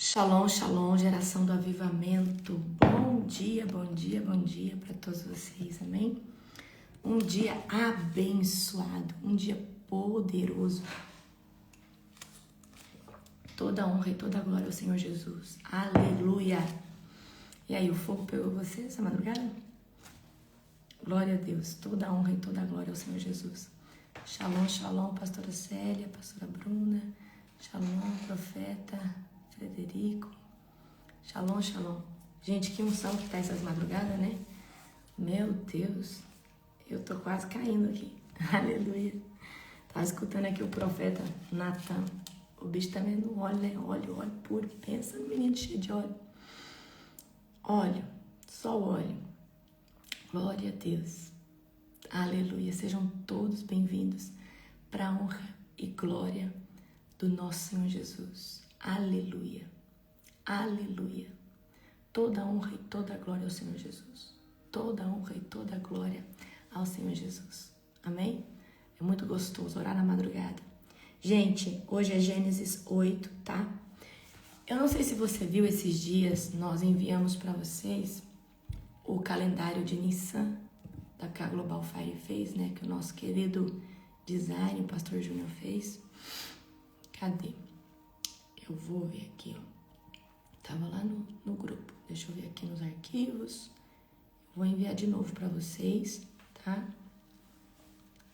Shalom, shalom, geração do avivamento. Bom dia, bom dia, bom dia para todos vocês, amém? Um dia abençoado, um dia poderoso. Toda honra e toda glória ao Senhor Jesus. Aleluia! E aí, o fogo pegou você essa madrugada? Glória a Deus, toda honra e toda glória ao Senhor Jesus. Shalom, shalom, pastora Célia, pastora Bruna. Shalom, profeta Frederico. Shalom, shalom. Gente, que unção que tá essas madrugadas, né? Meu Deus, eu tô quase caindo aqui. Aleluia. Tava escutando aqui o profeta Natan. O bicho também não óleo, né? Óleo puro. Pensa no menino cheio de óleo. Óleo, só óleo. Glória a Deus. Aleluia. Sejam todos bem-vindos para a honra e glória do nosso Senhor Jesus. Aleluia. Aleluia. Toda honra e toda glória ao Senhor Jesus. Toda honra e toda glória ao Senhor Jesus. Amém? É muito gostoso orar na madrugada. Gente, hoje é Gênesis 8, tá? Eu não sei se você viu esses dias, nós enviamos para vocês o calendário de Nissan, da K Global Fire fez, né? Que o nosso querido design, o pastor Júnior fez. Cadê? Eu vou ver aqui, ó. Tava lá no grupo. Deixa eu ver aqui nos arquivos. Vou enviar de novo para vocês, tá?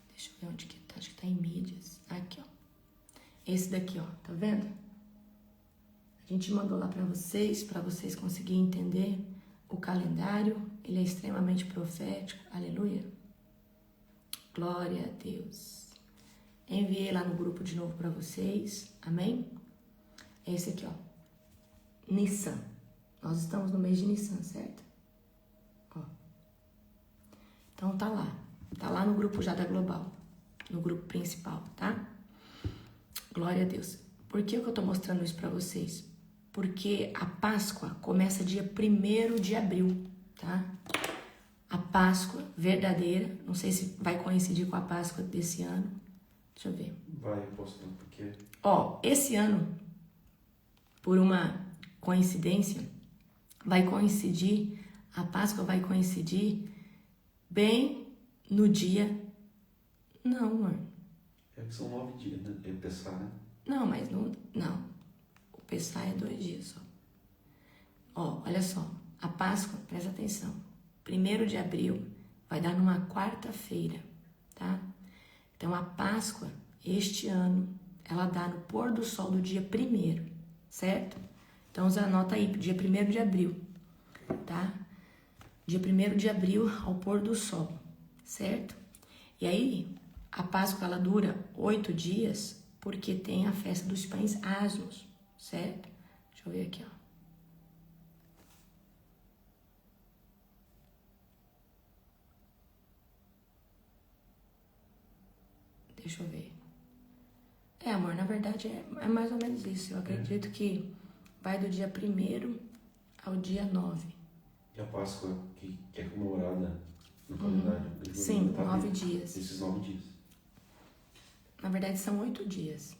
Deixa eu ver onde que tá. Acho que tá em mídias. Aqui, ó. Esse daqui, ó. Tá vendo? A gente mandou lá para vocês conseguirem entender o calendário. Ele é extremamente profético. Aleluia. Glória a Deus. Enviei lá no grupo de novo para vocês. Amém? É esse aqui, ó. Nissan. Nós estamos no mês de Nissan, certo? Ó. Então tá lá. Tá lá no grupo já da Global. No grupo principal, tá? Glória a Deus. Por que eu tô mostrando isso para vocês? Porque a Páscoa começa dia 1º de abril, tá? A Páscoa verdadeira. Não sei se vai coincidir com a Páscoa desse ano. Deixa eu ver. Vai, postando, porque... Ó, esse ano, por uma coincidência, vai coincidir, a Páscoa vai coincidir bem no dia... Não, amor. É que são 9 dias, né? É Pessah, né? Não, mas não... O Pessah é 2 dias só. Ó, olha só. A Páscoa, presta atenção. 1º de abril vai dar numa quarta-feira, tá? Então, a Páscoa, este ano, ela dá no pôr do sol do dia 1º, certo? Então, você anota aí, dia 1º de abril, tá? Dia 1º de abril ao pôr do sol, certo? E aí, a Páscoa, ela dura 8 dias, porque tem a festa dos pães asmos, certo? Deixa eu ver aqui, ó. Deixa eu ver. Amor, na verdade é mais ou menos isso. Eu acredito que vai do dia 1º ao dia 9. E a Páscoa, que é comemorada no calendário? Sim, 9 dias. Esses 9 dias. Na verdade, são 8 dias.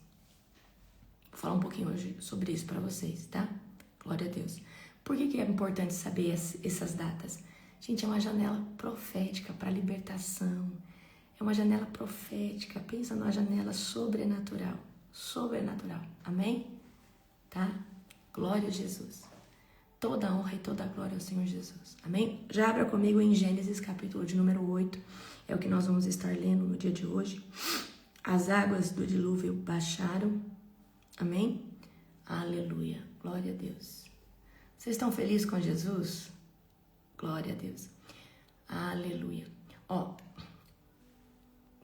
Vou falar um pouquinho hoje sobre isso pra vocês, tá? Glória a Deus. Por que é importante saber essas datas? Gente, é uma janela profética para libertação. É uma janela profética. Pensa numa janela sobrenatural. Sobrenatural. Amém? Tá? Glória a Jesus. Toda honra e toda glória ao Senhor Jesus. Amém? Já abra comigo em Gênesis, capítulo de número 8. É o que nós vamos estar lendo no dia de hoje. As águas do dilúvio baixaram. Amém? Aleluia. Glória a Deus. Vocês estão felizes com Jesus? Glória a Deus. Aleluia. Ó,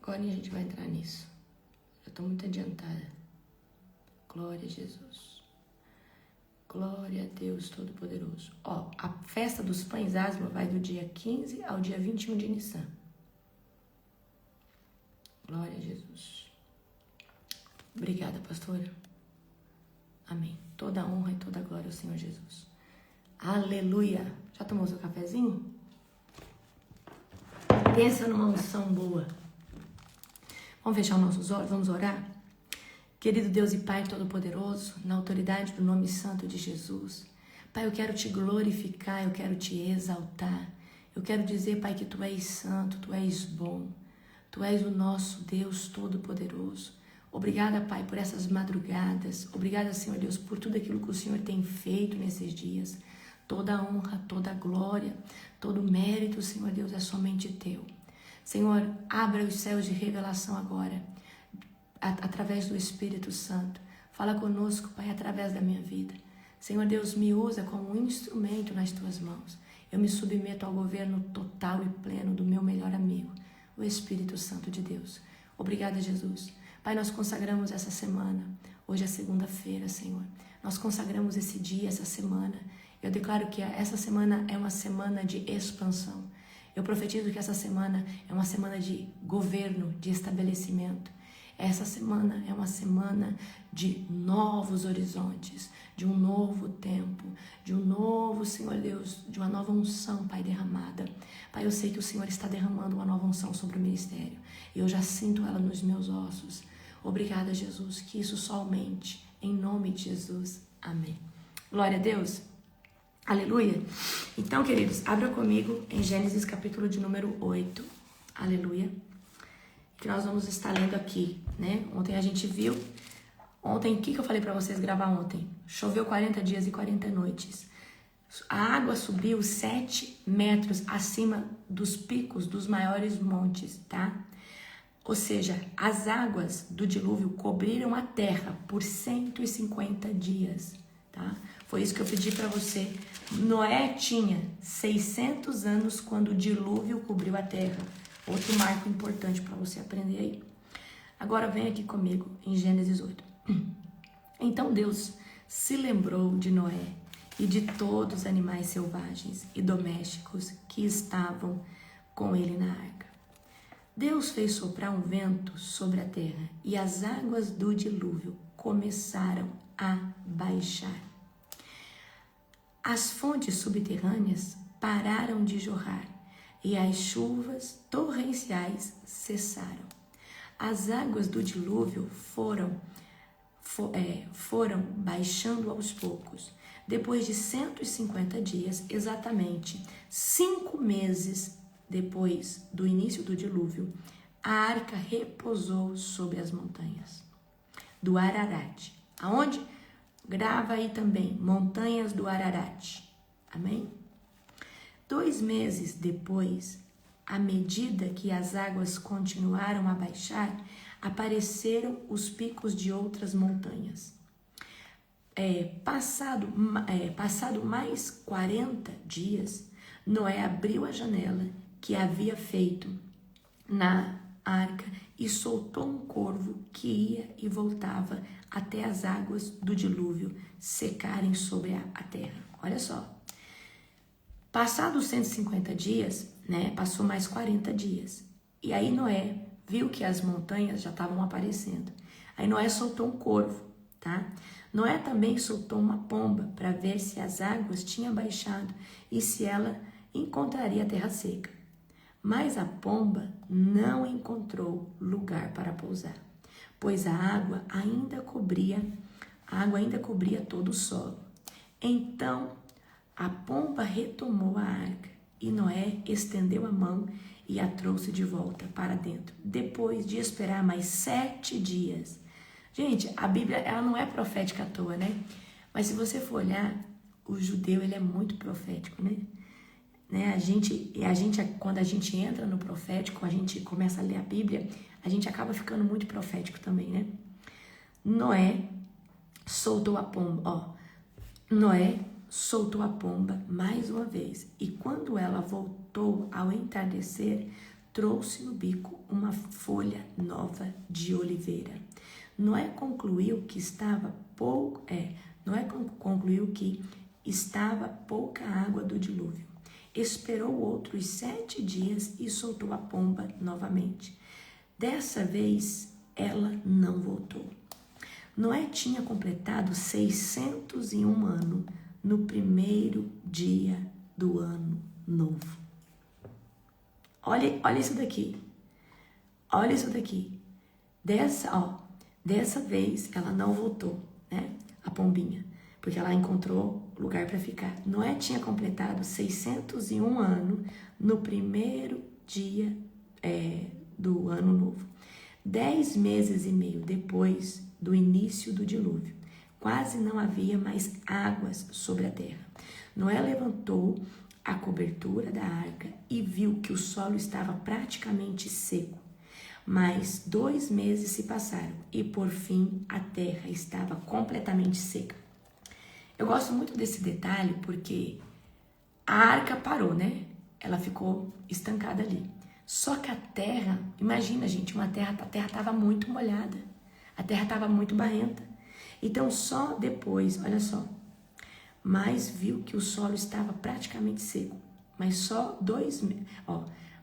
agora a gente vai entrar nisso. Eu estou muito adiantada. Glória a Jesus. Glória a Deus Todo-Poderoso. Ó, a festa dos pães asmos vai do dia 15 ao dia 21 de Nissan. Glória a Jesus. Obrigada, pastora. Amém. Toda honra e toda glória ao Senhor Jesus. Aleluia. Já tomou seu cafezinho? Pensa numa unção boa. Vamos fechar os nossos olhos, vamos orar? Querido Deus e Pai Todo-Poderoso, na autoridade do nome santo de Jesus, Pai, eu quero te glorificar, eu quero te exaltar. Eu quero dizer, Pai, que Tu és santo, Tu és bom. Tu és o nosso Deus Todo-Poderoso. Obrigada, Pai, por essas madrugadas. Obrigada, Senhor Deus, por tudo aquilo que o Senhor tem feito nesses dias. Toda a honra, toda a glória, todo o mérito, Senhor Deus, é somente Teu. Senhor, abra os céus de revelação agora, através do Espírito Santo. Fala conosco, Pai, através da minha vida. Senhor Deus, me usa como um instrumento nas Tuas mãos. Eu me submeto ao governo total e pleno do meu melhor amigo, o Espírito Santo de Deus. Obrigada, Jesus. Pai, nós consagramos essa semana. Hoje é segunda-feira, Senhor. Nós consagramos esse dia, essa semana. Eu declaro que essa semana é uma semana de expansão. Eu profetizo que essa semana é uma semana de governo, de estabelecimento. Essa semana é uma semana de novos horizontes, de um novo tempo, de um novo, Senhor Deus, de uma nova unção, Pai, derramada. Pai, eu sei que o Senhor está derramando uma nova unção sobre o ministério e eu já sinto ela nos meus ossos. Obrigada, Jesus, que isso só aumente, em nome de Jesus. Amém. Glória a Deus. Aleluia. Então, queridos, abra comigo em Gênesis capítulo de número 8. Aleluia. Que nós vamos estar lendo aqui, né? Ontem a gente viu. Ontem, o que eu falei para vocês gravar ontem? Choveu 40 dias e 40 noites. A água subiu 7 metros acima dos picos dos maiores montes, tá? Ou seja, as águas do dilúvio cobriram a terra por 150 dias, tá? Foi isso que eu pedi para você. Noé tinha 600 anos quando o dilúvio cobriu a terra. Outro marco importante para você aprender aí. Agora vem aqui comigo em Gênesis 8. Então Deus se lembrou de Noé e de todos os animais selvagens e domésticos que estavam com ele na arca. Deus fez soprar um vento sobre a terra e as águas do dilúvio começaram a baixar. As fontes subterrâneas pararam de jorrar e as chuvas torrenciais cessaram. As águas do dilúvio foram baixando aos poucos. Depois de 150 dias, exatamente 5 meses depois do início do dilúvio, a arca repousou sobre as montanhas do Ararat. Aonde? Grava aí também, montanhas do Ararat. Amém? 2 meses depois, à medida que as águas continuaram a baixar, apareceram os picos de outras montanhas. Passado mais 40 dias, Noé abriu a janela que havia feito na arca e soltou um corvo que ia e voltava até as águas do dilúvio secarem sobre a terra. Olha só. Passados 150 dias, né, passou mais 40 dias. E aí Noé viu que as montanhas já estavam aparecendo. Aí Noé soltou um corvo, tá? Noé também soltou uma pomba para ver se as águas tinham baixado e se ela encontraria a terra seca. Mas a pomba não encontrou lugar para pousar, pois a água ainda cobria todo o solo. Então a pomba retomou a arca e Noé estendeu a mão e a trouxe de volta para dentro, depois de esperar mais 7 dias. Gente, a Bíblia ela não é profética à toa, né? Mas se você for olhar, o judeu ele é muito profético, né? Quando a gente entra no profético, a gente começa a ler a Bíblia, a gente acaba ficando muito profético também, né? Noé soltou a pomba, Noé soltou a pomba mais uma vez e quando ela voltou ao entardecer, trouxe no bico uma folha nova de oliveira. Noé concluiu que estava pouca água do dilúvio. Esperou outros 7 dias e soltou a pomba novamente. Dessa vez, ela não voltou. Noé tinha completado 601 anos no primeiro dia do ano novo. Olha isso daqui. Olha isso daqui. Dessa vez, ela não voltou, né? A pombinha, porque ela encontrou lugar para ficar. Noé tinha completado 601 anos no primeiro dia do ano novo. 10 meses e meio depois do início do dilúvio, quase não havia mais águas sobre a terra. Noé levantou a cobertura da arca e viu que o solo estava praticamente seco. Mas 2 meses se passaram e, por fim, a terra estava completamente seca. Eu gosto muito desse detalhe porque a arca parou, né? Ela ficou estancada ali. Só que a terra, imagina, gente, a terra estava muito molhada. A terra estava muito barrenta. Então, só depois, olha só, mas viu que o solo estava praticamente seco. Mas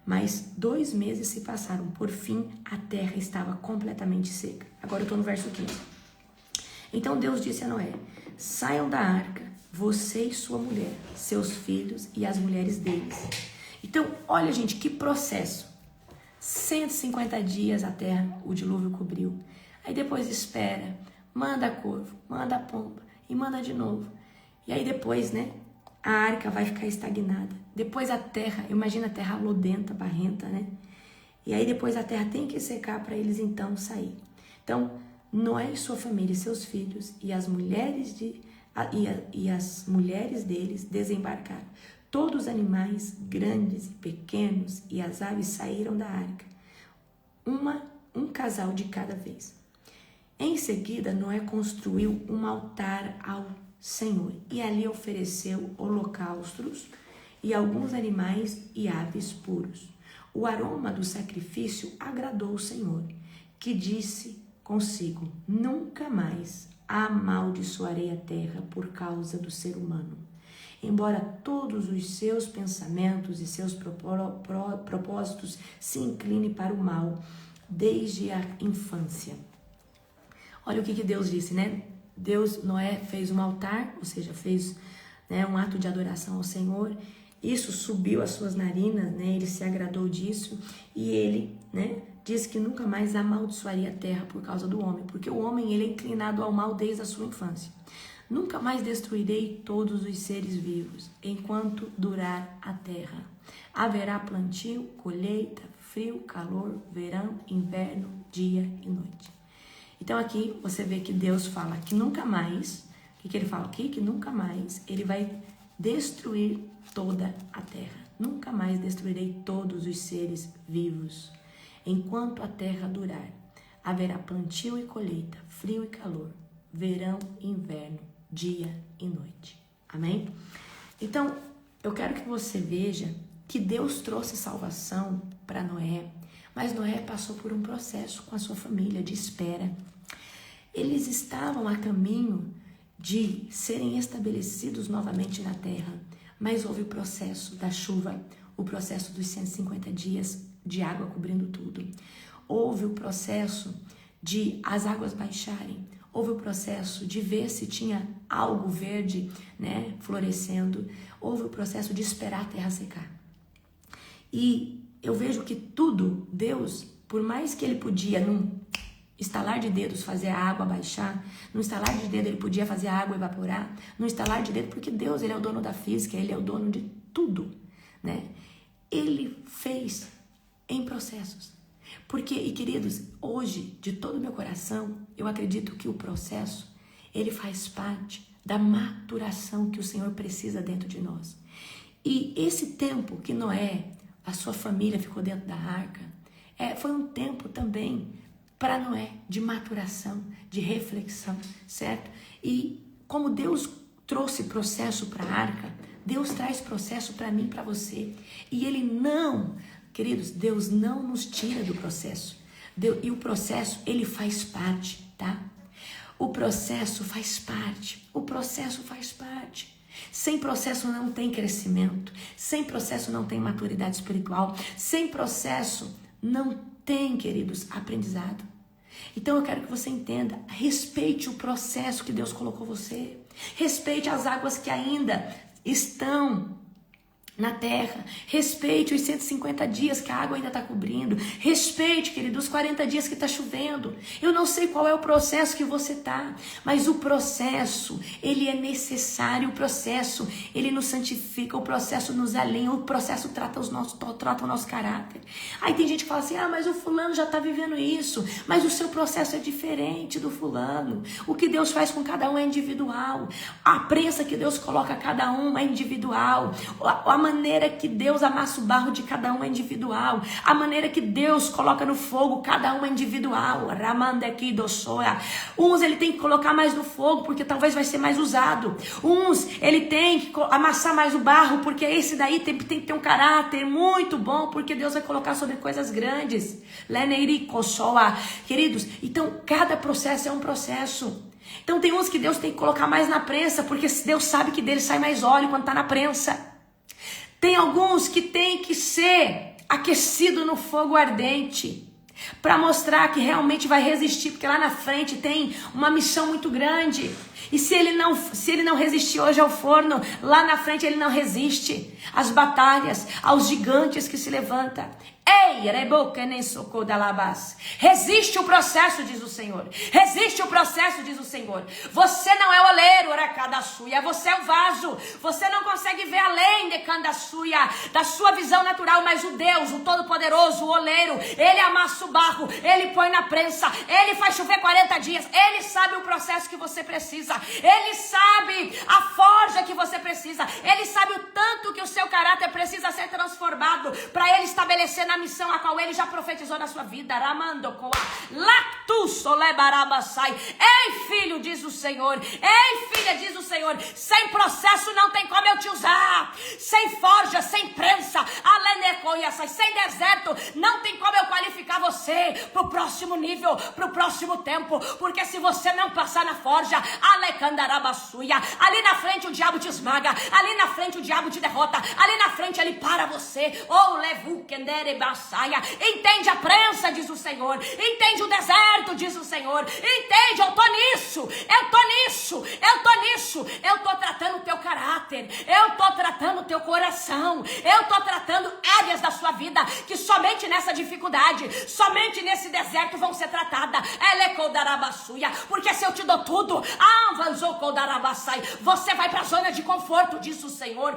mas 2 meses se passaram. Por fim, a terra estava completamente seca. Agora eu estou no verso 15. Então Deus disse a Noé: saiam da arca, você e sua mulher, seus filhos e as mulheres deles. Então, olha, gente, que processo. 150 dias a terra, o dilúvio cobriu. Aí depois espera, manda corvo, manda pomba e manda de novo. E aí depois, né, a arca vai ficar estagnada. Depois a terra, imagina a terra lodenta, barrenta, né? E aí depois a terra tem que secar para eles então sair. Então, Noé e sua família, seus filhos e as mulheres as mulheres deles desembarcaram. Todos os animais, grandes e pequenos, e as aves saíram da arca, um casal de cada vez. Em seguida, Noé construiu um altar ao Senhor e ali ofereceu holocaustos e alguns animais e aves puros. O aroma do sacrifício agradou o Senhor, que disse consigo: nunca mais amaldiçoarei a terra por causa do ser humano. Embora todos os seus pensamentos e seus propósitos se inclinem para o mal desde a infância. Olha o que Deus disse, né? Noé fez um altar, ou seja, fez, né, um ato de adoração ao Senhor. Isso subiu as suas narinas, né? Ele se agradou disso e ele, né, disse que nunca mais amaldiçoaria a terra por causa do homem, porque o homem ele é inclinado ao mal desde a sua infância. Nunca mais destruirei todos os seres vivos enquanto durar a terra. Haverá plantio, colheita, frio, calor, verão, inverno, dia e noite. Então aqui você vê que Deus fala que nunca mais, o que ele fala aqui? Que nunca mais ele vai destruir toda a terra. Nunca mais destruirei todos os seres vivos. Enquanto a terra durar, haverá plantio e colheita, frio e calor, verão e inverno, dia e noite. Amém? Então, eu quero que você veja que Deus trouxe salvação para Noé, mas Noé passou por um processo com a sua família de espera. Eles estavam a caminho de serem estabelecidos novamente na terra, mas houve o processo da chuva, o processo dos 150 dias de água cobrindo tudo. Houve o processo de as águas baixarem. Houve o processo de ver se tinha algo verde, né, florescendo. Houve o processo de esperar a terra secar. E eu vejo que tudo, Deus, por mais que ele podia, num estalar de dedos, fazer a água baixar, num estalar de dedo ele podia fazer a água evaporar, num estalar de dedo, porque Deus, ele é o dono da física, ele é o dono de tudo, né? Ele fez em processos. Porque, e queridos, hoje, de todo o meu coração, eu acredito que o processo, ele faz parte da maturação que o Senhor precisa dentro de nós. E esse tempo que Noé, a sua família ficou dentro da arca, foi um tempo também para Noé de maturação, de reflexão, certo? E como Deus trouxe processo para a arca, Deus traz processo para mim, para você. E ele não... Queridos, Deus não nos tira do processo. E o processo, ele faz parte, tá? O processo faz parte. O processo faz parte. Sem processo não tem crescimento. Sem processo não tem maturidade espiritual. Sem processo não tem, queridos, aprendizado. Então eu quero que você entenda, respeite o processo que Deus colocou você. Respeite as águas que ainda estão na terra. Respeite os 150 dias que a água ainda está cobrindo. Respeite, querido, os 40 dias que está chovendo. Eu não sei qual é o processo que você está, mas o processo, ele é necessário. O processo, ele nos santifica. O processo nos alinha. O processo trata o nosso caráter. Aí tem gente que fala assim, mas o fulano já está vivendo isso. Mas o seu processo é diferente do fulano. O que Deus faz com cada um é individual. A prensa que Deus coloca a cada um é individual. A maneira que Deus amassa o barro de cada um é individual. A maneira que Deus coloca no fogo, cada um é individual. Uns ele tem que colocar mais no fogo, porque talvez vai ser mais usado. Uns ele tem que amassar mais o barro, porque esse daí tem que ter um caráter muito bom, porque Deus vai colocar sobre coisas grandes. Queridos, então cada processo é um processo. Então tem uns que Deus tem que colocar mais na prensa, porque Deus sabe que dele sai mais óleo quando está na prensa. Tem alguns que tem que ser aquecido no fogo ardente para mostrar que realmente vai resistir, porque lá na frente tem uma missão muito grande. E se ele não resistir hoje ao forno, lá na frente ele não resiste às batalhas, aos gigantes que se levantam. Ei, resiste o processo, diz o Senhor. Resiste o processo, diz o Senhor. Você não é o oleiro, você é o vaso. Você não consegue ver além de Candassuia, da sua visão natural, mas o Deus, o Todo-Poderoso, o oleiro, ele amassa o barro, ele põe na prensa, ele faz chover 40 dias, ele sabe o processo que você precisa, ele sabe a forja que você precisa, ele sabe o tanto que o seu caráter precisa ser transformado para ele estabelecer na missão a qual ele já profetizou na sua vida. Ei, filho, diz o Senhor. Ei, filha, diz o Senhor. Sem processo não tem como eu te usar. Sem forja, sem prensa, sem deserto, não tem como eu qualificar você para o próximo nível, para o próximo tempo. Porque se você não passar na forja, ali na frente o diabo te esmaga, ali na frente o diabo te derrota, ali na frente ele para você. Entende a prensa, diz o Senhor. Entende o deserto, diz o Senhor. Entende, eu tô nisso. Eu tô tratando o teu caráter. Eu tô tratando o teu coração. Eu tô tratando áreas da sua vida que somente nessa dificuldade, somente nesse deserto vão ser tratadas. Porque se eu te dou tudo, você vai pra zona de conforto, diz o Senhor.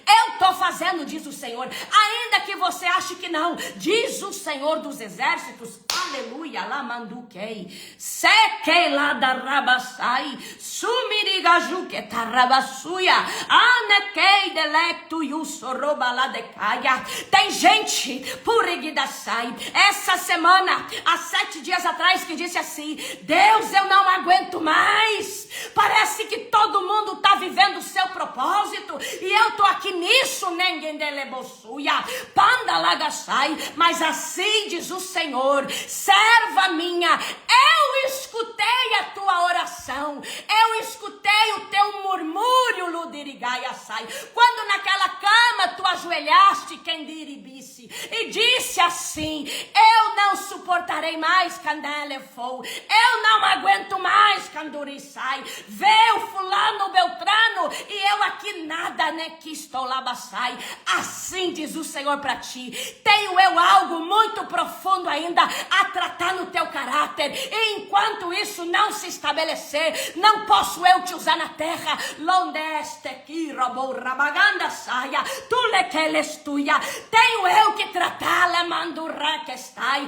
Eu tô fazendo, diz o Senhor, ainda que você ache que não, diz o Senhor dos exércitos. Aleluia, lá manduquei, sequei lá da rabassai, sumirigajuque tarabassuia, anequei delecto e o soroba lá de caia. Tem gente, puriguidasai, essa semana, há 7 dias atrás, que disse assim: Deus, eu não aguento mais, parece que todo mundo tá vivendo o seu propósito e eu tô aqui nisso, ninguém delebossuia, panda lagaçai, mas assim diz o Senhor, serva minha, eu escutei a tua oração, eu escutei o teu murmúrio, ludirigaiaçai, quando naquela cama tu ajoelhaste, quem diribisse, e disse assim: eu não suportarei mais, candelefou, eu não aguento mais, candurissai, vê o fulano beltrano e eu aqui nada, né, que estou labassai. Assim diz o Senhor para ti: tenho eu algo muito profundo ainda a tratar no teu caráter, e enquanto isso não se estabelecer, não posso eu te usar na terra. Londeste que robou rabaganda saia, tu lequelestuia, tenho eu que tratar lemandurra que estai,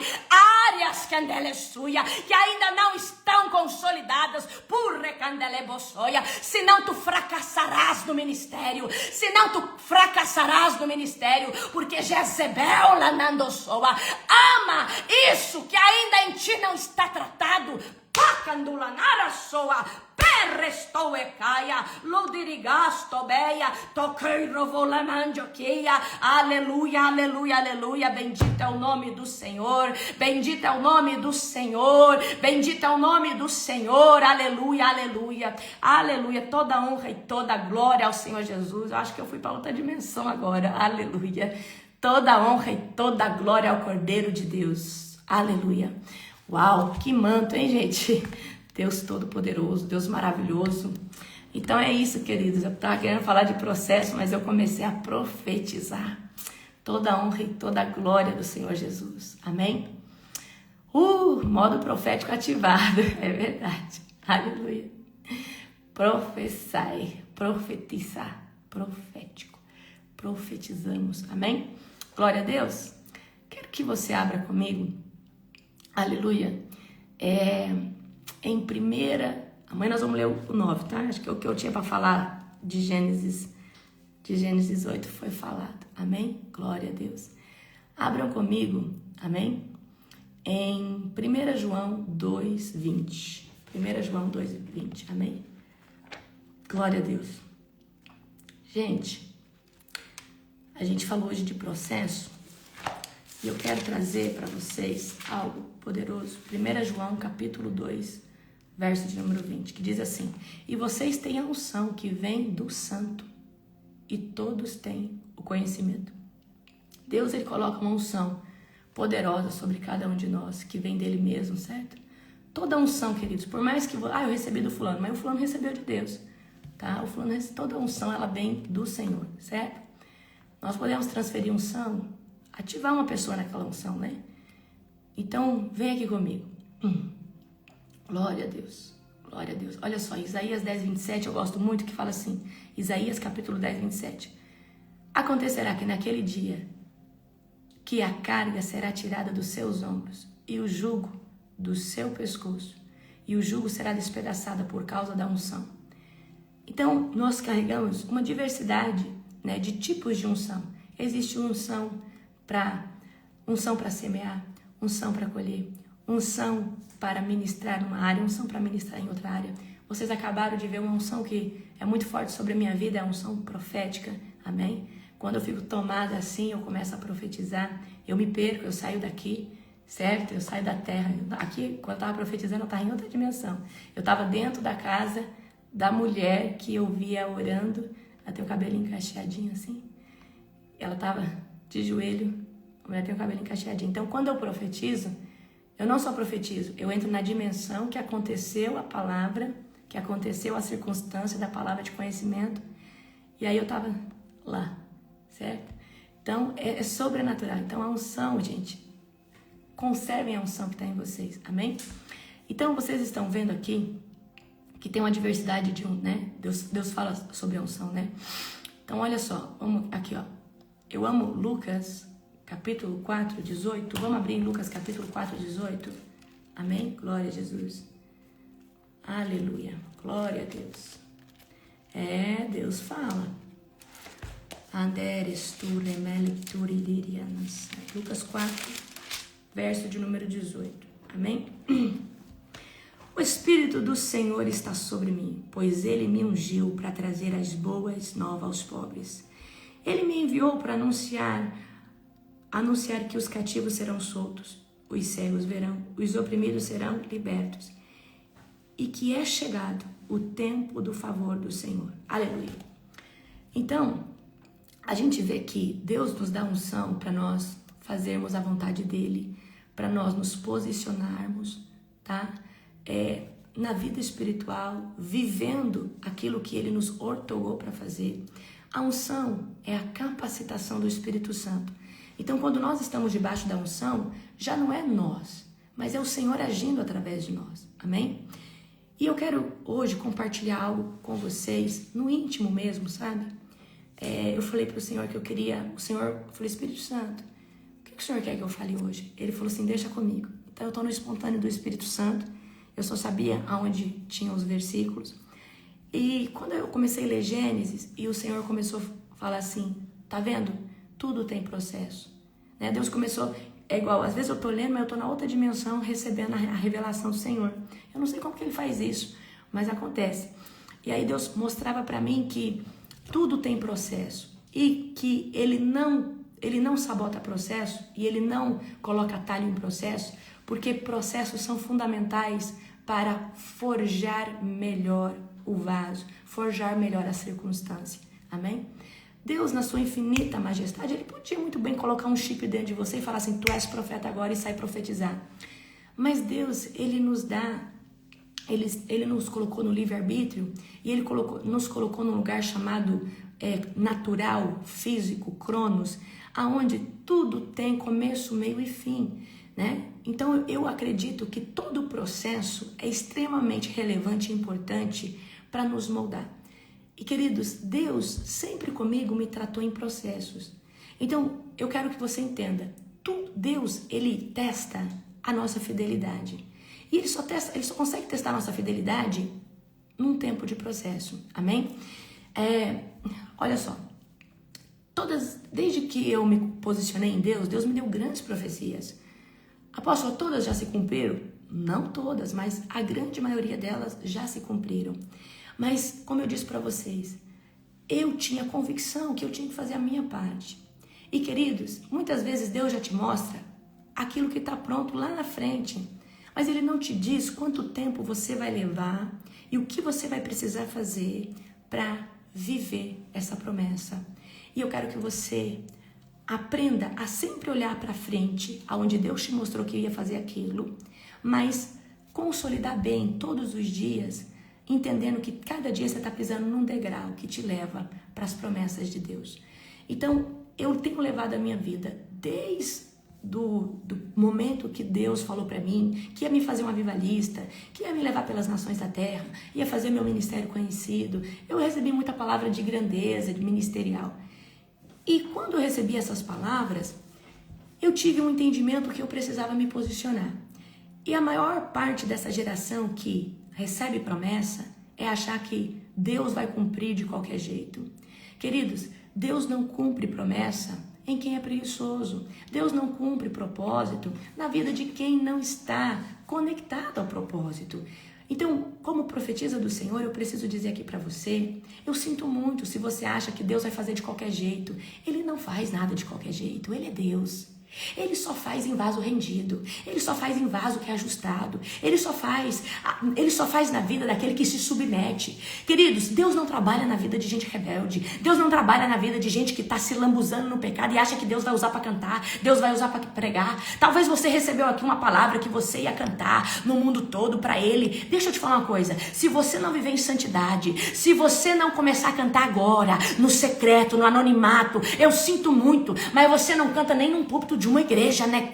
áreas candelestuia que ainda não estão consolidadas, purre candelebossoia, senão tu fracassarás no ministério, porque Jezebel lanandossoa ama isso que ainda em ti não está tratado. Pacandulanara soa, perrestou e caia, ludirigasto beia, toquei rovolamandioqueia, aleluia, aleluia, aleluia, bendito é o nome do Senhor, bendito é o nome do Senhor, bendito é o nome do Senhor, aleluia, aleluia, aleluia, toda honra e toda glória ao Senhor Jesus. Eu acho que eu fui para outra dimensão agora, aleluia, toda honra e toda glória ao Cordeiro de Deus, aleluia. Uau, que manto, hein, gente? Deus Todo-Poderoso, Deus maravilhoso. Então é isso, queridos. Eu estava querendo falar de processo, mas eu comecei a profetizar toda a honra e toda a glória do Senhor Jesus. Amém? Modo profético ativado. É verdade. Aleluia. Professai, profetizar, profético. Profetizamos. Amém? Glória a Deus. Quero que você abra comigo. Aleluia. Em primeira... Amanhã nós vamos ler o 9, tá? Acho que o que eu tinha para falar de Gênesis 8 foi falado. Amém? Glória a Deus. Abram comigo, amém? Em 1 João 2:20. 1 João 2:20, amém? Glória a Deus. Gente, a gente falou hoje de processo e eu quero trazer para vocês algo poderoso. 1 João capítulo 2, verso de número 20, que diz assim: e vocês têm a unção que vem do Santo, e todos têm o conhecimento. Deus, ele coloca uma unção poderosa sobre cada um de nós, que vem dele mesmo, certo? Toda unção, queridos, por mais que... eu recebi do fulano, mas o fulano recebeu de Deus, tá? Toda unção, ela vem do Senhor, certo? Nós podemos transferir unção, ativar uma pessoa naquela unção, né? Então, vem aqui comigo. Glória a Deus. Glória a Deus. Olha só, Isaías 10:27, eu gosto muito, que fala assim, Isaías capítulo 10:27. Acontecerá que naquele dia, que a carga será tirada dos seus ombros, e o jugo do seu pescoço, e o jugo será despedaçado por causa da unção. Então, nós carregamos uma diversidade, né, de tipos de unção. Existe unção para semear, unção para colher, unção para ministrar numa área, unção para ministrar em outra área. Vocês acabaram de ver uma unção que é muito forte sobre a minha vida, é a unção profética, amém? Quando eu fico tomada assim, eu começo a profetizar, eu me perco, eu saio daqui, certo? Eu saio da terra. Aqui, quando eu estava profetizando, eu estava em outra dimensão. Eu estava dentro da casa da mulher que eu via orando, ela tem o cabelinho cacheadinho assim, ela estava de joelho, a mulher tem o cabelinho cacheadinho. Então, quando eu profetizo, eu não só profetizo, eu entro na dimensão que aconteceu a palavra, que aconteceu a circunstância da palavra de conhecimento, e aí eu estava lá, certo? Então, é sobrenatural. Então, a unção, gente, conservem a unção que está em vocês, amém? Então, vocês estão vendo aqui que tem uma diversidade de né? Deus fala sobre a unção, né? Então, olha só, vamos aqui, ó. Eu amo Lucas capítulo 4, 18. Vamos abrir em Lucas capítulo 4, 18. Amém? Glória a Jesus. Aleluia. Glória a Deus. Deus fala. Lucas 4, verso de número 18. Amém? O Espírito do Senhor está sobre mim, pois Ele me ungiu para trazer as boas novas aos pobres. Ele me enviou para anunciar que os cativos serão soltos, os cegos verão, os oprimidos serão libertos, e que é chegado o tempo do favor do Senhor. Aleluia. Então, a gente vê que Deus nos dá unção para nós fazermos a vontade dEle, para nós nos posicionarmos, tá? Na vida espiritual, vivendo aquilo que Ele nos ortogou para fazer. A unção é a capacitação do Espírito Santo. Então, quando nós estamos debaixo da unção, já não é nós, mas é o Senhor agindo através de nós. Amém? E eu quero hoje compartilhar algo com vocês, no íntimo mesmo, sabe? Eu falei para o Senhor que eu queria... O Senhor, eu falei, Espírito Santo, o que o Senhor quer que eu fale hoje? Ele falou assim, deixa comigo. Então, eu estou no espontâneo do Espírito Santo. Eu só sabia aonde tinham os versículos. E quando eu comecei a ler Gênesis, e o Senhor começou a falar assim, tá vendo? Tudo tem processo. Né? Deus começou, igual, às vezes eu tô lendo, mas eu tô na outra dimensão recebendo a revelação do Senhor. Eu não sei como que Ele faz isso, mas acontece. E aí Deus mostrava para mim que tudo tem processo. E que Ele não sabota processo, e Ele não coloca atalho em processo, porque processos são fundamentais para forjar melhor o vaso, forjar melhor a circunstância. Amém? Deus, na sua infinita majestade, Ele podia muito bem colocar um chip dentro de você e falar assim, tu és profeta agora e sai profetizar. Mas Deus, Ele nos dá Ele nos colocou no livre-arbítrio e Ele nos colocou num lugar chamado natural, físico, cronos, aonde tudo tem começo, meio e fim, né? Então eu acredito que todo o processo é extremamente relevante e importante para nos moldar. E queridos, Deus sempre comigo me tratou em processos. Então eu quero que você entenda, Deus, Ele testa a nossa fidelidade. E Ele só consegue testar a nossa fidelidade num tempo de processo, amém? Olha só, desde que eu me posicionei em Deus, Deus me deu grandes profecias. Apóstolo, todas já se cumpriram? Não todas, mas a grande maioria delas já se cumpriram. Mas, como eu disse para vocês, eu tinha convicção que eu tinha que fazer a minha parte. E, queridos, muitas vezes Deus já te mostra aquilo que está pronto lá na frente, mas Ele não te diz quanto tempo você vai levar e o que você vai precisar fazer para viver essa promessa. E eu quero que você aprenda a sempre olhar para frente, aonde Deus te mostrou que ia fazer aquilo, mas consolidar bem todos os dias, entendendo que cada dia você está pisando num degrau que te leva para as promessas de Deus. Então, eu tenho levado a minha vida desde do momento que Deus falou para mim que ia me fazer uma avivalista, que ia me levar pelas nações da terra, ia fazer meu ministério conhecido. Eu recebi muita palavra de grandeza, de ministerial. E quando eu recebi essas palavras, eu tive um entendimento que eu precisava me posicionar. E a maior parte dessa geração que recebe promessa é achar que Deus vai cumprir de qualquer jeito. Queridos, Deus não cumpre promessa em quem é preguiçoso. Deus não cumpre propósito na vida de quem não está conectado ao propósito. Então, como profetisa do Senhor, eu preciso dizer aqui para você, eu sinto muito se você acha que Deus vai fazer de qualquer jeito. Ele não faz nada de qualquer jeito, Ele é Deus. Ele só faz em vaso rendido, Ele só faz em vaso que é ajustado, Ele só faz na vida daquele que se submete. Queridos, Deus não trabalha na vida de gente rebelde, Deus não trabalha na vida de gente que está se lambuzando no pecado e acha que Deus vai usar para cantar, Deus vai usar para pregar. Talvez você recebeu aqui uma palavra que você ia cantar no mundo todo para Ele. Deixa eu te falar uma coisa, se você não viver em santidade, se você não começar a cantar agora, no secreto, no anonimato, eu sinto muito, mas você não canta nem num púlpito de uma igreja, né?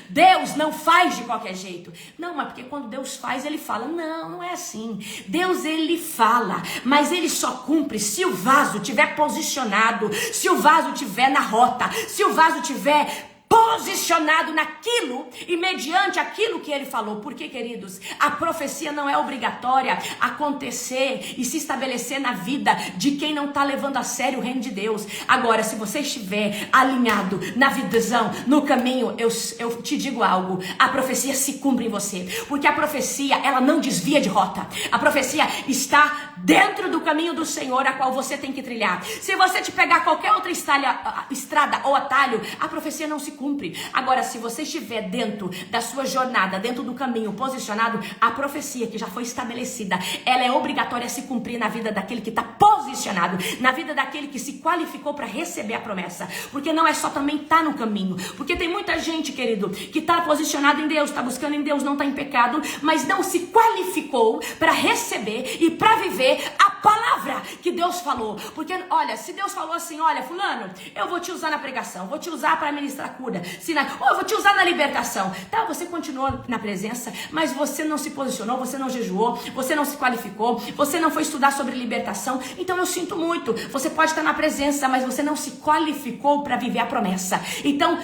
Deus não faz de qualquer jeito. Não, mas porque quando Deus faz, Ele fala. Não, não é assim. Deus, Ele fala, mas Ele só cumpre se o vaso estiver posicionado, se o vaso estiver na rota, se o vaso estiver posicionado naquilo e mediante aquilo que Ele falou. Porque, queridos, a profecia não é obrigatória acontecer e se estabelecer na vida de quem não está levando a sério o reino de Deus. Agora, se você estiver alinhado na visão, no caminho, eu te digo algo, a profecia se cumpre em você, porque a profecia, ela não desvia de rota. A profecia está dentro do caminho do Senhor, a qual você tem que trilhar. Se você te pegar qualquer outra estrada ou atalho, a profecia não se cumpre. Agora, se você estiver dentro da sua jornada, dentro do caminho, posicionado, a profecia que já foi estabelecida, ela é obrigatória a se cumprir na vida daquele que está posicionado, na vida daquele que se qualificou para receber a promessa. Porque não é só também estar no caminho. Porque tem muita gente, querido, que está posicionado em Deus, está buscando em Deus, não está em pecado, mas não se qualificou para receber e para viver a palavra que Deus falou. Porque, olha, se Deus falou assim, olha, fulano, eu vou te usar na pregação, vou te usar para ministrar cura, eu vou te usar na libertação. Tá, você continuou na presença, mas você não se posicionou, você não jejuou, você não se qualificou, você não foi estudar sobre libertação. Então eu sinto muito, você pode estar na presença, mas você não se qualificou para viver a promessa. Então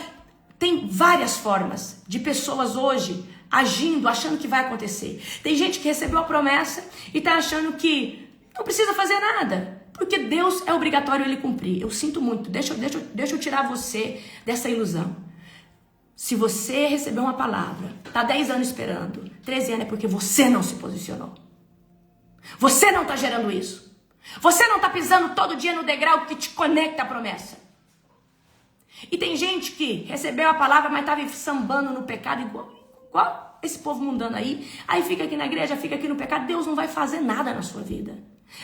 tem várias formas de pessoas hoje agindo, achando que vai acontecer. Tem gente que recebeu a promessa e está achando que não precisa fazer nada, porque Deus é obrigatório Ele cumprir. Eu sinto muito, deixa eu tirar você dessa ilusão. Se você recebeu uma palavra, está 10 anos esperando, 13 anos é porque você não se posicionou. Você não está gerando isso. Você não está pisando todo dia no degrau que te conecta à promessa. E tem gente que recebeu a palavra, mas estava sambando no pecado igual esse povo mundano aí fica aqui na igreja, fica aqui no pecado. Deus não vai fazer nada na sua vida.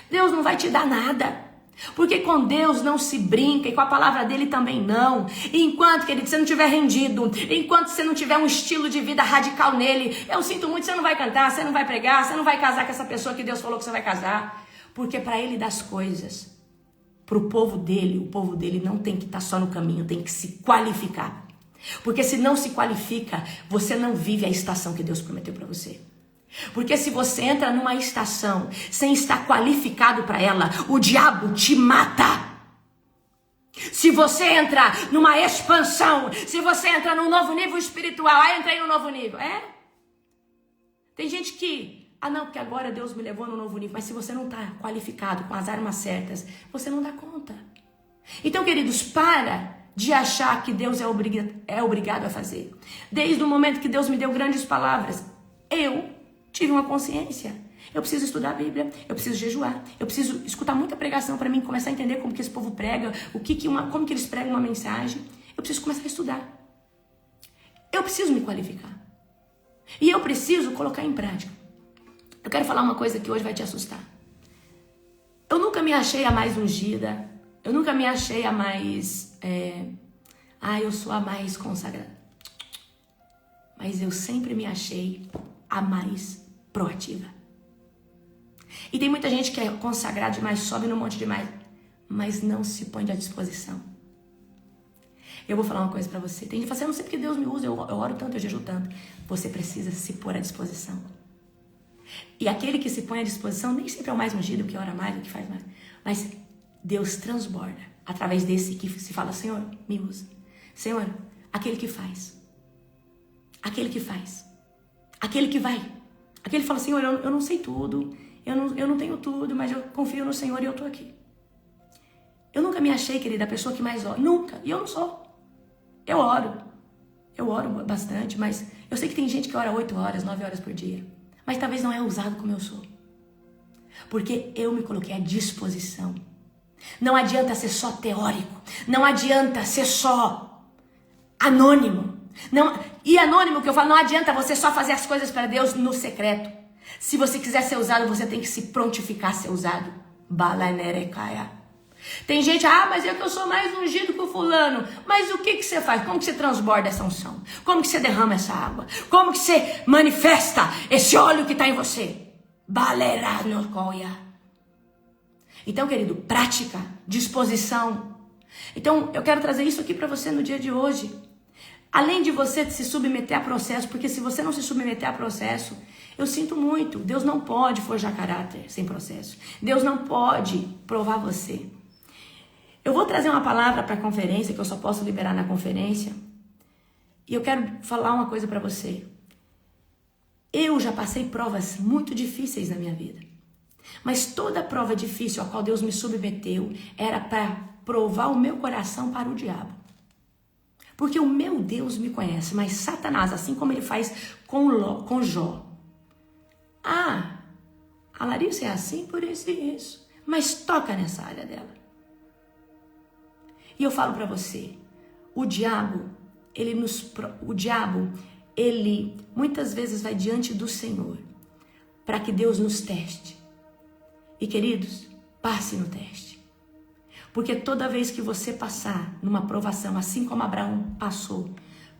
Deus não vai te dar nada. Porque com Deus não se brinca e com a palavra dele também não. E enquanto, querido, você não estiver rendido, enquanto você não tiver um estilo de vida radical nele, eu sinto muito, você não vai cantar, você não vai pregar, você não vai casar com essa pessoa que Deus falou que você vai casar. Porque para ele das coisas, para o povo dele não tem que estar só no caminho, tem que se qualificar. Porque se não se qualifica, você não vive a estação que Deus prometeu para você. Porque se você entra numa estação sem estar qualificado para ela, o diabo te mata. Se você entra numa expansão, se você entra num novo nível espiritual, entrei num novo nível. Tem gente que, não, porque agora Deus me levou num novo nível. Mas se você não está qualificado com as armas certas, você não dá conta. Então, queridos, para de achar que Deus é obrigado a fazer. Desde o momento que Deus me deu grandes palavras, eu tive uma consciência. Eu preciso estudar a Bíblia, eu preciso jejuar, eu preciso escutar muita pregação para mim começar a entender como que esse povo prega, como que eles pregam uma mensagem. Eu preciso começar a estudar. Eu preciso me qualificar. E eu preciso colocar em prática. Eu quero falar uma coisa que hoje vai te assustar. Eu nunca me achei a mais ungida, eu nunca me achei a mais... eu sou a mais consagrada. Mas eu sempre me achei a mais proativa. E tem muita gente que é consagrada demais, sobe no monte demais, mas não se põe à disposição. Eu vou falar uma coisa pra você. Tem gente que fala assim, eu não sei porque Deus me usa, eu oro tanto, eu jejuo tanto. Você precisa se pôr à disposição. E aquele que se põe à disposição nem sempre é o mais ungido, o que ora mais, o que faz mais. Mas Deus transborda através desse que se fala, Senhor, me usa. Senhor, aquele que faz. Aquele que faz. Aquele que vai. Aquele que fala, Senhor, eu não sei tudo, eu não tenho tudo, mas eu confio no Senhor e eu tô aqui. Eu nunca me achei, querida, a pessoa que mais ora. Nunca. E eu não sou. Eu oro bastante, mas eu sei que tem gente que ora 8 horas, 9 horas por dia. Mas talvez não é ousado como eu sou. Porque eu me coloquei à disposição. Não adianta ser só teórico. Não adianta ser só anônimo. E anônimo que eu falo, não adianta você só fazer as coisas para Deus no secreto. Se você quiser ser usado, você tem que se prontificar a ser usado. Balanerecaia. Tem gente, mas é que eu sou mais ungido que o fulano. Mas o que você faz? Como que você transborda essa unção? Como que você derrama essa água? Como que você manifesta esse óleo que está em você? Baleranocoia. Então, querido, prática, disposição. Então, eu quero trazer isso aqui para você no dia de hoje. Além de você se submeter a processo, porque se você não se submeter a processo, eu sinto muito, Deus não pode forjar caráter sem processo. Deus não pode provar você. Eu vou trazer uma palavra para a conferência, que eu só posso liberar na conferência. E eu quero falar uma coisa para você. Eu já passei provas muito difíceis na minha vida. Mas toda prova difícil a qual Deus me submeteu era para provar o meu coração para o diabo. Porque o meu Deus me conhece, mas Satanás, assim como ele faz com Jó. A Larissa é assim por isso e isso. Mas toca nessa área dela. E eu falo para você, o diabo, ele muitas vezes vai diante do Senhor para que Deus nos teste. E queridos, passe no teste. Porque toda vez que você passar numa provação, assim como Abraão passou,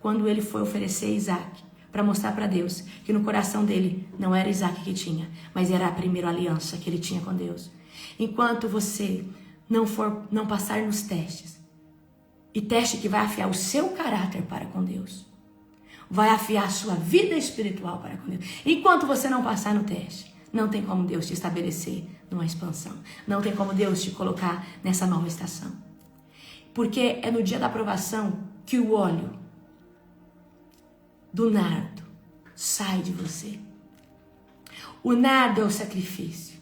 quando ele foi oferecer Isaac, para mostrar para Deus que no coração dele não era Isaac que tinha, mas era a primeira aliança que ele tinha com Deus. Enquanto você não passar nos testes, e teste que vai afiar o seu caráter para com Deus, vai afiar a sua vida espiritual para com Deus. Enquanto você não passar no teste, não tem como Deus te estabelecer numa expansão. Não tem como Deus te colocar nessa nova estação. Porque é no dia da aprovação que o óleo do nardo sai de você. O nardo é o sacrifício.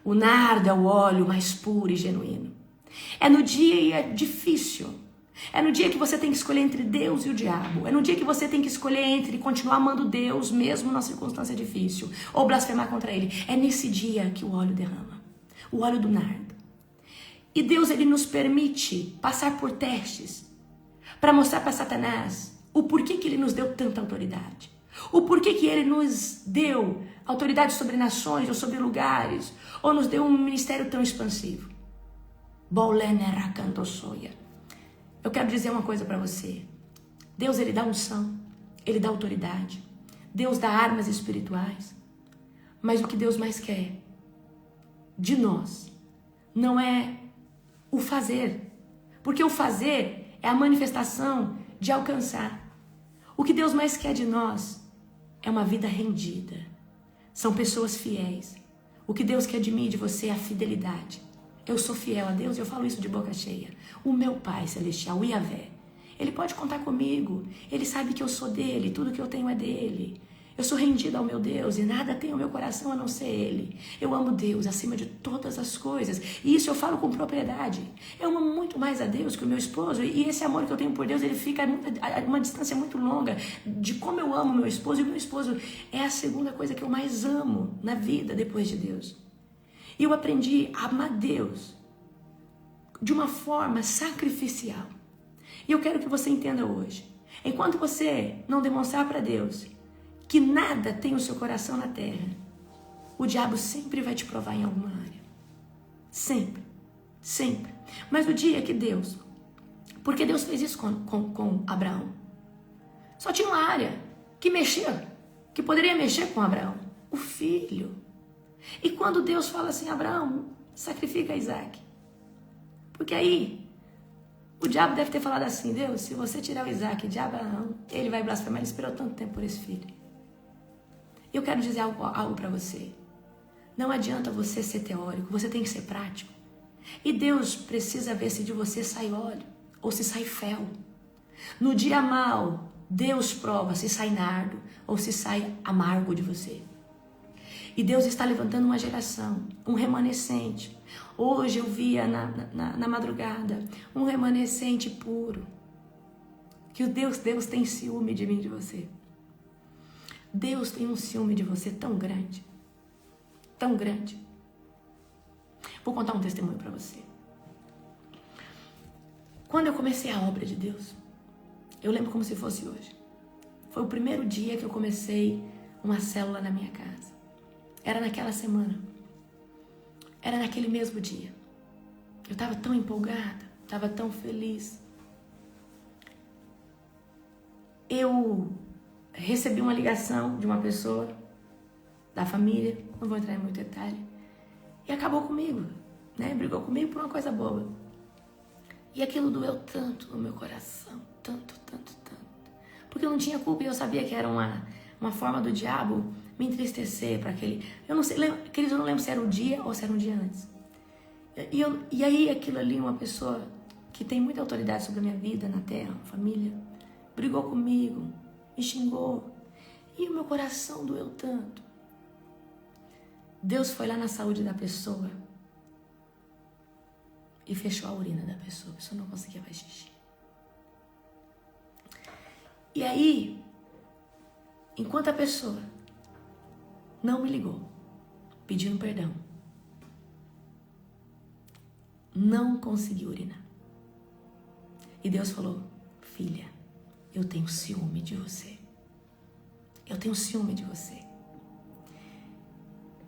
O nardo é o óleo mais puro e genuíno. É no dia difícil. É no dia que você tem que escolher entre Deus e o diabo. É no dia que você tem que escolher entre continuar amando Deus mesmo na circunstância difícil ou blasfemar contra Ele. É nesse dia que o óleo derrama. O óleo do nardo. E Deus, Ele nos permite passar por testes para mostrar para Satanás o porquê que Ele nos deu tanta autoridade. O porquê que Ele nos deu autoridade sobre nações ou sobre lugares. Ou nos deu um ministério tão expansivo. Eu quero dizer uma coisa para você. Deus, Ele dá unção, Ele dá autoridade. Deus dá armas espirituais. Mas o que Deus mais quer de nós não é o fazer. Porque o fazer é a manifestação de alcançar. O que Deus mais quer de nós é uma vida rendida. São pessoas fiéis. O que Deus quer de mim e de você é a fidelidade. Eu sou fiel a Deus e eu falo isso de boca cheia. O meu Pai Celestial, o Yahvé, Ele pode contar comigo. Ele sabe que eu sou dele, tudo que eu tenho é dele. Eu sou rendida ao meu Deus e nada tem o meu coração a não ser Ele. Eu amo Deus acima de todas as coisas. E isso eu falo com propriedade. Eu amo muito mais a Deus que o meu esposo. E esse amor que eu tenho por Deus, ele fica a uma distância muito longa de como eu amo meu esposo. E o meu esposo é a segunda coisa que eu mais amo na vida depois de Deus. E eu aprendi a amar Deus de uma forma sacrificial. E eu quero que você entenda hoje. Enquanto você não demonstrar para Deus que nada tem o seu coração na terra, o diabo sempre vai te provar em alguma área. Sempre. Sempre. Mas o dia que Deus... Porque Deus fez isso com Abraão. Só tinha uma área que mexia, que poderia mexer com Abraão. O filho. E quando Deus fala assim, Abraão, sacrifica Isaac. Porque aí, o diabo deve ter falado assim, Deus, se você tirar o Isaac de Abraão, ele vai blasfemar. Ele esperou tanto tempo por esse filho. Eu quero dizer algo para você. Não adianta você ser teórico, você tem que ser prático. E Deus precisa ver se de você sai óleo ou se sai fel. No dia mau, Deus prova se sai nardo ou se sai amargo de você. E Deus está levantando uma geração, um remanescente. Hoje eu via na madrugada um remanescente puro. Que o Deus tem ciúme de mim e de você. Deus tem um ciúme de você tão grande. Tão grande. Vou contar um testemunho para você. Quando eu comecei a obra de Deus, eu lembro como se fosse hoje. Foi o primeiro dia que eu comecei uma célula na minha casa. Era naquela semana. Era naquele mesmo dia. Eu estava tão empolgada, estava tão feliz. Eu recebi uma ligação de uma pessoa da família, não vou entrar em muito detalhe, e acabou comigo, né? Brigou comigo por uma coisa boba. E aquilo doeu tanto no meu coração, tanto. Porque eu não tinha culpa e eu sabia que era uma forma do diabo me entristecer para aquele... Eu não sei, queridos, eu não lembro se era o dia ou se era um dia antes. E aí aquilo ali, uma pessoa que tem muita autoridade sobre a minha vida na terra, família, brigou comigo, me xingou. E o meu coração doeu tanto. Deus foi lá na saúde da pessoa e fechou a urina da pessoa. A pessoa não conseguia fazer xixi. E aí, enquanto a pessoa não me ligou, pedindo perdão, não conseguiu urinar. E Deus falou, filha, eu tenho ciúme de você. Eu tenho ciúme de você.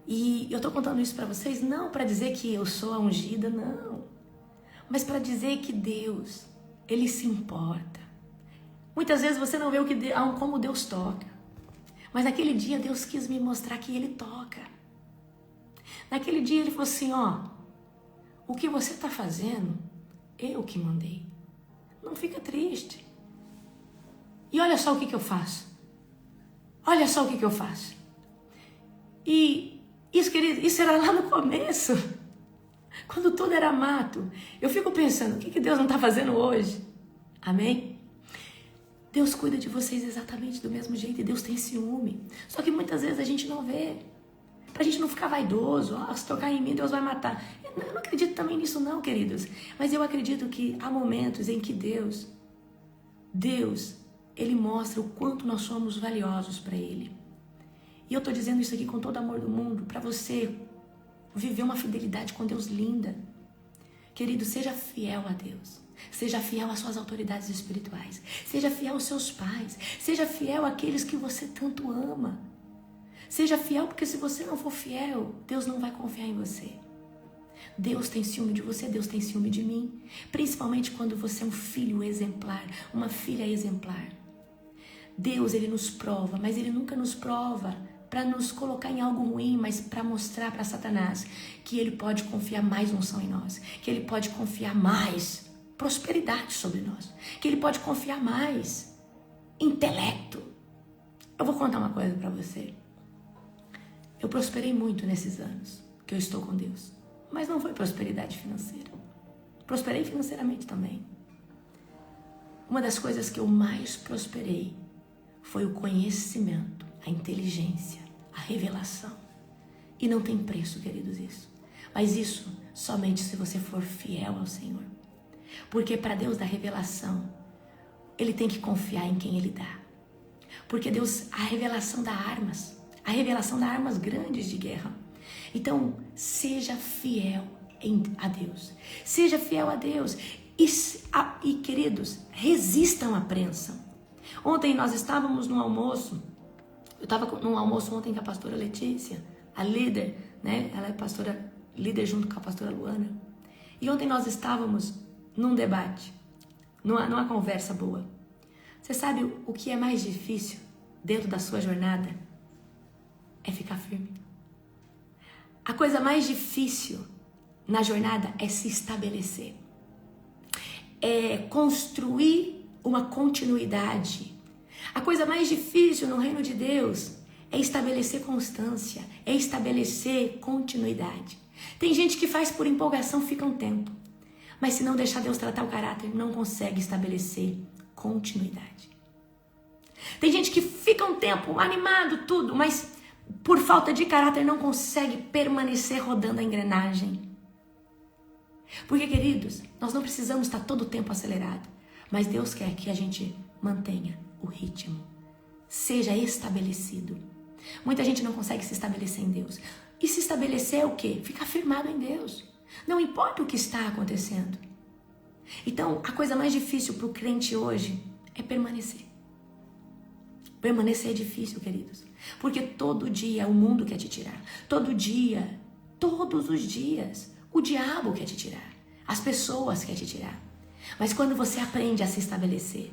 E eu tô contando isso para vocês não para dizer que eu sou a ungida, não. Mas para dizer que Deus, Ele se importa. Muitas vezes você não vê como Deus toca. Mas naquele dia Deus quis me mostrar que Ele toca. Naquele dia Ele falou assim, ó, o que você tá fazendo, eu que mandei. Não fica triste. E olha só o que eu faço. Olha só o que eu faço. E isso, querido, isso era lá no começo. Quando tudo era mato. Eu fico pensando, o que Deus não está fazendo hoje? Amém? Deus cuida de vocês exatamente do mesmo jeito. E Deus tem ciúme. Só que muitas vezes a gente não vê. Pra gente não ficar vaidoso. Se tocar em mim, Deus vai matar. Eu não acredito também nisso não, queridos. Mas eu acredito que há momentos em que Deus, Ele mostra o quanto nós somos valiosos para Ele. E eu tô dizendo isso aqui com todo amor do mundo, para você viver uma fidelidade com Deus linda. Querido, seja fiel a Deus. Seja fiel às suas autoridades espirituais. Seja fiel aos seus pais. Seja fiel àqueles que você tanto ama. Seja fiel, porque se você não for fiel, Deus não vai confiar em você. Deus tem ciúme de você, Deus tem ciúme de mim. Principalmente quando você é um filho exemplar, uma filha exemplar. Deus, Ele nos prova, mas Ele nunca nos prova para nos colocar em algo ruim, mas para mostrar para Satanás que ele pode confiar mais unção em nós, que ele pode confiar mais prosperidade sobre nós, que ele pode confiar mais intelecto. Eu vou contar uma coisa para você. Eu prosperei muito nesses anos que eu estou com Deus, mas não foi prosperidade financeira. Prosperei financeiramente também. Uma das coisas que eu mais prosperei foi o conhecimento, a inteligência, a revelação. E não tem preço, queridos, isso. Mas isso somente se você for fiel ao Senhor. Porque para Deus dar revelação, Ele tem que confiar em quem Ele dá. Porque Deus, a revelação dá armas. A revelação dá armas grandes de guerra. Então, seja fiel a Deus. Seja fiel a Deus. E queridos, resistam à prensa. Ontem nós estávamos no almoço. Eu estava num almoço ontem com a pastora Letícia, a líder, né? Ela é pastora, líder junto com a pastora Luana. E ontem nós estávamos num debate, numa conversa boa. Você sabe o que é mais difícil dentro da sua jornada? É ficar firme. A coisa mais difícil na jornada é se estabelecer. É construir uma continuidade. A coisa mais difícil no reino de Deus é estabelecer constância, é estabelecer continuidade. Tem gente que faz por empolgação, fica um tempo. Mas se não deixar Deus tratar o caráter, não consegue estabelecer continuidade. Tem gente que fica um tempo animado, tudo, mas por falta de caráter não consegue permanecer rodando a engrenagem. Porque, queridos, nós não precisamos estar todo o tempo acelerado, mas Deus quer que a gente mantenha o ritmo, seja estabelecido. Muita gente não consegue se estabelecer em Deus. E se estabelecer é o quê? Ficar firmado em Deus. Não importa o que está acontecendo. Então, a coisa mais difícil para o crente hoje é permanecer. Permanecer é difícil, queridos. Porque todo dia o mundo quer te tirar. Todo dia, todos os dias, o diabo quer te tirar. As pessoas querem te tirar. Mas quando você aprende a se estabelecer.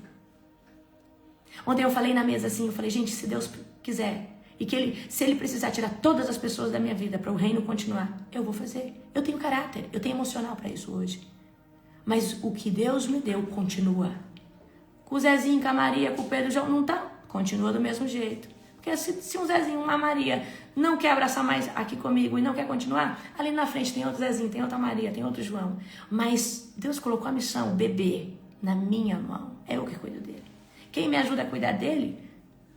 Ontem eu falei na mesa assim, eu falei, gente, se Deus quiser, e se Ele precisar tirar todas as pessoas da minha vida para o reino continuar, eu vou fazer. Eu tenho caráter, eu tenho emocional para isso hoje. Mas o que Deus me deu continua. Com o Zezinho, com a Maria, com o Pedro, já não tá? Continua do mesmo jeito. Porque se um Zezinho, uma Maria, não quer abraçar mais aqui comigo e não quer continuar, ali na frente tem outro Zezinho, tem outra Maria, tem outro João. Mas Deus colocou a missão, bebê, na minha mão. É eu que cuido dele. Quem me ajuda a cuidar dele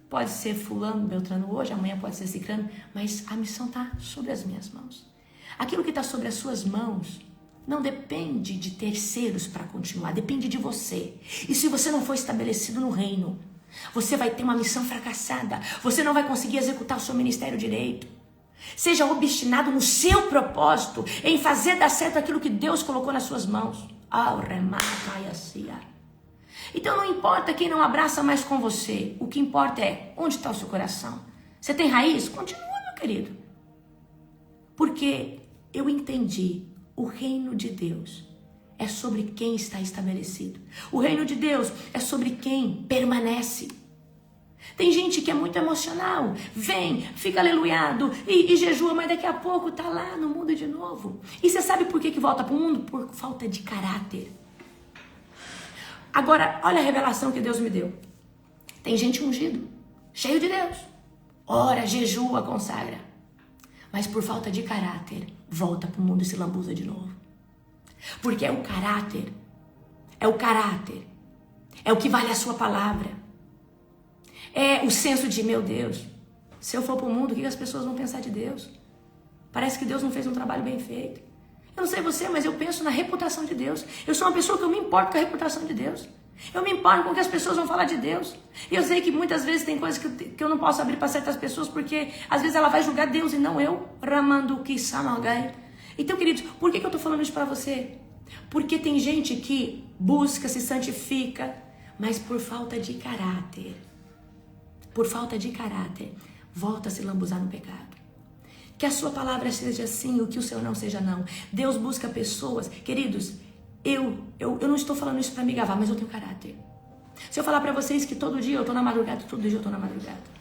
pode ser fulano, beltrano hoje, amanhã pode ser ciclano, mas a missão está sobre as minhas mãos. Aquilo que está sobre as suas mãos não depende de terceiros para continuar, depende de você. E se você não for estabelecido no reino, você vai ter uma missão fracassada, você não vai conseguir executar o seu ministério direito. Seja obstinado no seu propósito, em fazer dar certo aquilo que Deus colocou nas suas mãos. Então não importa quem não abraça mais com você, o que importa é onde está o seu coração. Você tem raiz? Continua, meu querido. Porque eu entendi, o reino de Deus é sobre quem está estabelecido. O reino de Deus é sobre quem permanece. Tem gente que é muito emocional, vem, fica aleluiado e jejua, mas daqui a pouco está lá no mundo de novo. E você sabe por que volta para o mundo? Por falta de caráter. Agora, olha a revelação que Deus me deu. Tem gente ungido, cheio de Deus. Ora, jejua, consagra. Mas por falta de caráter, volta para o mundo e se lambuza de novo. Porque é o caráter. É o que vale a sua palavra. É o senso de, meu Deus, se eu for para o mundo, o que as pessoas vão pensar de Deus? Parece que Deus não fez um trabalho bem feito. Eu não sei você, mas eu penso na reputação de Deus. Eu sou uma pessoa que eu me importo com a reputação de Deus. Eu me importo com o que as pessoas vão falar de Deus. E eu sei que muitas vezes tem coisas que eu não posso abrir para certas pessoas, porque às vezes ela vai julgar Deus e não eu. Então, queridos, por que eu estou falando isso para você? Porque tem gente que busca, se santifica, mas por falta de caráter, volta a se lambuzar no pecado. Que a sua palavra seja sim, o que o seu não seja não. Deus busca pessoas. Queridos, eu não estou falando isso para me gabar, mas eu tenho caráter. Se eu falar para vocês que todo dia eu estou na madrugada, todo dia eu estou na madrugada.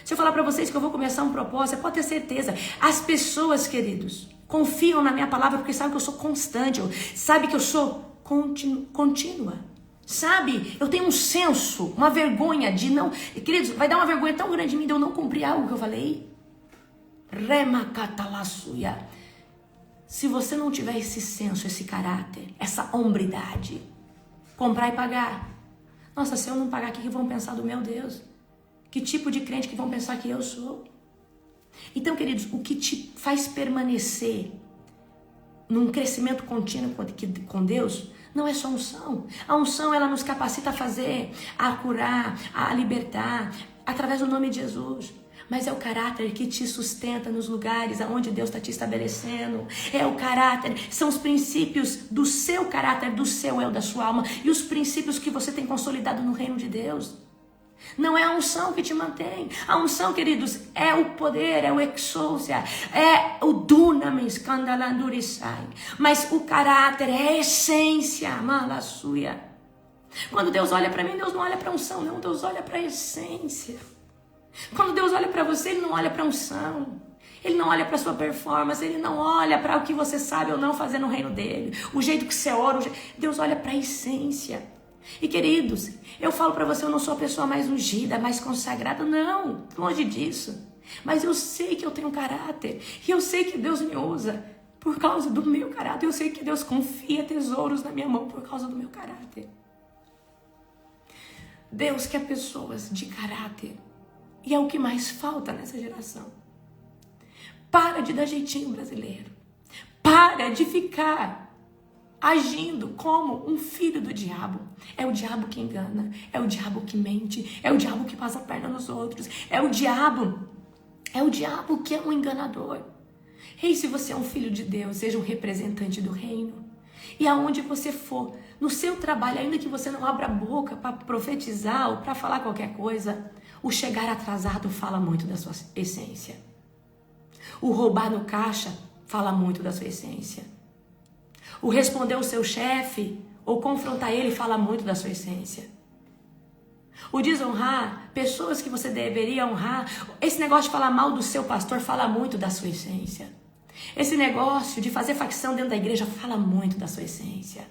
Se eu falar para vocês que eu vou começar um propósito, pode ter certeza. As pessoas, queridos, confiam na minha palavra porque sabem que eu sou constante. Sabem que eu sou contínua. Sabe? Eu tenho um senso, uma vergonha de não... Queridos, vai dar uma vergonha tão grande em mim de eu não cumprir algo que eu falei. Remakatalassuya. Se você não tiver esse senso, esse caráter, essa hombridade, comprar e pagar. Nossa, se eu não pagar, o que vão pensar do meu Deus? Que tipo de crente que vão pensar que eu sou? Então, queridos, o que te faz permanecer num crescimento contínuo com Deus não é só unção. A unção, ela nos capacita a fazer, a curar, a libertar, através do nome de Jesus. Mas é o caráter que te sustenta nos lugares aonde Deus está te estabelecendo. É o caráter, são os princípios do seu caráter, do seu eu, da sua alma. E os princípios que você tem consolidado no reino de Deus. Não é a unção que te mantém. A unção, queridos, é o poder, é o exousia, é o dunamis, candalandurisai. Mas o caráter é a essência, malassuia. Quando Deus olha para mim, Deus não olha para a unção, não. Deus olha para a essência. Quando Deus olha para você, Ele não olha para a unção. Ele não olha para a sua performance. Ele não olha para o que você sabe ou não fazer no reino dele. O jeito que você ora. Deus olha para a essência. E queridos, eu falo para você, eu não sou a pessoa mais ungida, mais consagrada. Não, longe disso. Mas eu sei que eu tenho caráter. E eu sei que Deus me usa por causa do meu caráter. Eu sei que Deus confia tesouros na minha mão por causa do meu caráter. Deus quer pessoas de caráter. E é o que mais falta nessa geração. Para de dar jeitinho brasileiro. Para de ficar agindo como um filho do diabo. É o diabo que engana. É o diabo que mente. É o diabo que passa a perna nos outros. É o diabo que é um enganador. Ei, se você é um filho de Deus, seja um representante do reino. E aonde você for, no seu trabalho, ainda que você não abra a boca para profetizar ou para falar qualquer coisa, o chegar atrasado fala muito da sua essência. O roubar no caixa fala muito da sua essência. O responder o seu chefe ou confrontar ele fala muito da sua essência. O desonrar pessoas que você deveria honrar, esse negócio de falar mal do seu pastor fala muito da sua essência. Esse negócio de fazer facção dentro da igreja fala muito da sua essência.